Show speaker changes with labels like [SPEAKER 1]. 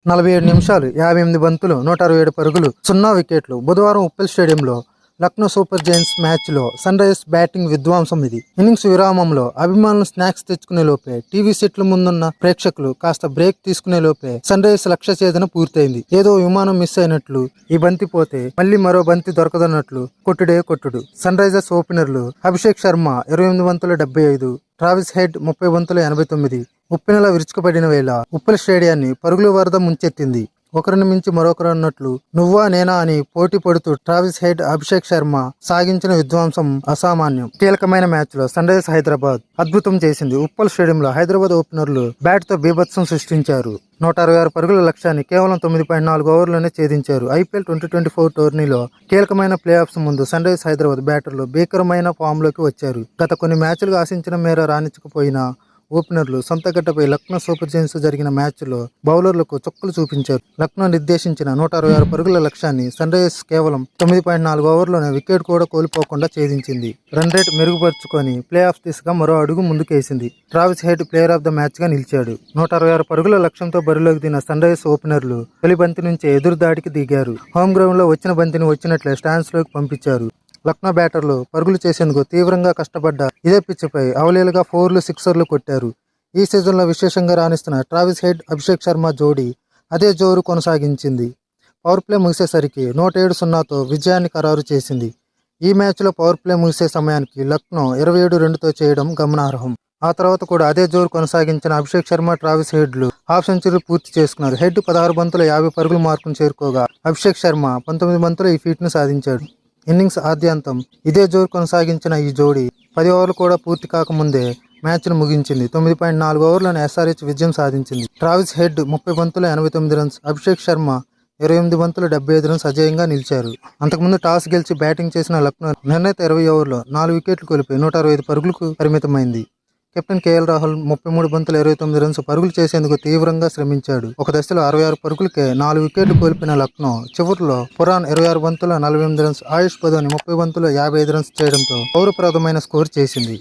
[SPEAKER 1] 47 నిమిషాలు 58 బంతులు 167 పరుగులు 0 వికెట్లు. బుధవారం ఉప్పెల్ స్టేడియంలో లక్నో సూపర్ జైంట్స్ మ్యాచ్లో సన్ రైజర్స్ బ్యాటింగ్ విధ్వంసం ఇది. ఇన్నింగ్స్ విరామంలో అభిమానులు స్నాక్స్ తెచ్చుకునే లోపే, టీవీ సెట్ల ముందున్న ప్రేక్షకులు కాస్త బ్రేక్ తీసుకునే లోపే సన్ రైజర్స్ లక్ష్య ఛేదన పూర్తయింది. ఏదో విమానం మిస్ అయినట్లు, ఈ బంతి పోతే మళ్లీ మరో బంతి దొరకదన్నట్లు కొట్టుడే కొట్టుడు. సన్ రైజర్స్ ఓపెనర్లు అభిషేక్ శర్మ 28 బంతుల 75, ట్రావిస్ హెడ్ 30 బంతుల 89 ఉప్పెనలా విరుచుకుపడిన వేళ ఉప్పెల్ స్టేడియాన్ని పరుగుల వరద ముంచెత్తింది. ఒకరిని మించి మరొకరు అన్నట్లు నువ్వా నేనా అని పోటీ పడుతూ ట్రావిస్ హెడ్, అభిషేక్ శర్మ సాగించిన విధ్వంసం అసామాన్యం. కీలకమైన మ్యాచ్ లో సన్ రైజర్స్ హైదరాబాద్ అద్భుతం చేసింది. ఉప్పల్ స్టేడియంలో హైదరాబాద్ ఓపెనర్లు బ్యాట్ తో బీభత్సం సృష్టించారు. 166 పరుగుల లక్ష్యాన్ని కేవలం 9.4 ఓవర్లోనే ఛేదించారు. ఐపీఎల్ 2024 టోర్నీలో కీలకమైన ప్లే ఆఫ్స్ ముందు సన్ రైజర్స్ హైదరాబాద్ బ్యాటర్లు భీకరమైన ఫామ్ లోకి వచ్చారు. గత కొన్ని మ్యాచ్లుగా ఆశించిన మేర రాణించకపోయినా ఓపెనర్లు సొంత గడ్డపై లక్నో సూపర్ జైంట్స్ జరిగిన మ్యాచ్లో బౌలర్లకు చుక్కలు చూపించారు. లక్నో నిర్దేశించిన 166 పరుగుల లక్ష్యాన్ని సన్ రైజర్స్ కేవలం 9.4 ఓవర్లోనే వికెట్ కూడా కోల్పోకుండా ఛేదించింది. రన్ రేట్ మెరుగుపరుచుకొని ప్లే ఆఫ్ దిశగా మరో అడుగు ముందుకేసింది. Travis Head player of the match గా నిలిచాడు. 166 పరుగుల లక్ష్యంతో బరిలోకి దిగిన సన్ రైజర్స్ ఓపెనర్లు తొలి బంతి నుంచే ఎదురు దాడికి దిగారు. హోమ్ గ్రౌండ్ లో వచ్చిన బంతిని వచ్చినట్లే స్టాండ్స్ లోకి పంపించారు. లక్నో బ్యాటర్లు పరుగులు చేసేందుకు తీవ్రంగా కష్టపడ్డ ఇదే పిచ్చిపై అవలీలగా 4లు, 6లు కొట్టారు. ఈ సీజన్లో విశేషంగా రాణిస్తున్న ట్రావిస్ హెడ్, అభిషేక్ శర్మ జోడీ అదే జోరు కొనసాగించింది. పవర్ ప్లే ముగిసేసరికి 107-0తో విజయాన్ని ఖరారు చేసింది. ఈ మ్యాచ్లో పవర్ ప్లే ముగిసే సమయానికి లక్నో 27-2తో చేయడం గమనార్హం. ఆ తర్వాత కూడా అదే జోరు కొనసాగించిన అభిషేక్ శర్మ, ట్రావిస్ హెడ్లు హాఫ్ సెంచరీ పూర్తి చేసుకున్నారు. హెడ్ 16 బంతుల 50 పరుగుల మార్కును చేరుకోగా అభిషేక్ శర్మ 19 బంతుల ఈ ఫీట్ను సాధించాడు. ఇన్నింగ్స్ ఆద్యంతం ఇదే జోరు కొనసాగించిన ఈ జోడీ 10 ఓవర్లు కూడా పూర్తి కాకముందే మ్యాచ్ను ముగించింది. 9.4 ఓవర్లను ఎస్ఆర్హెచ్ విజయం సాధించింది. ట్రావిస్ హెడ్ 30 బంతుల 89 రన్స్, అభిషేక్ శర్మ 28 బంతుల 75 రన్స్ అజేయంగా నిలిచారు. అంతకుముందు టాస్ గెలిచి బ్యాటింగ్ చేసిన లక్నో నిర్ణీత 20 ఓవర్లో 4 వికెట్లు కోల్పోయి 165 పరుగులకు పరిమితమైంది. కెప్టెన్ కేఎల్ రాహుల్ 33 బంతుల 29 రన్స్ పరుగులు చేసేందుకు తీవ్రంగా శ్రమించాడు. ఒక దశలో 66 పరుగులకే 4 వికెట్లు కోల్పోయిన లక్నో చివరిలో పురాన్ 26 బంతుల 48 రన్స్, ఆయుష్ పదోని 30 బంతుల 55 రన్స్ చేయడంతో గౌరవప్రదమైన స్కోర్ చేసింది.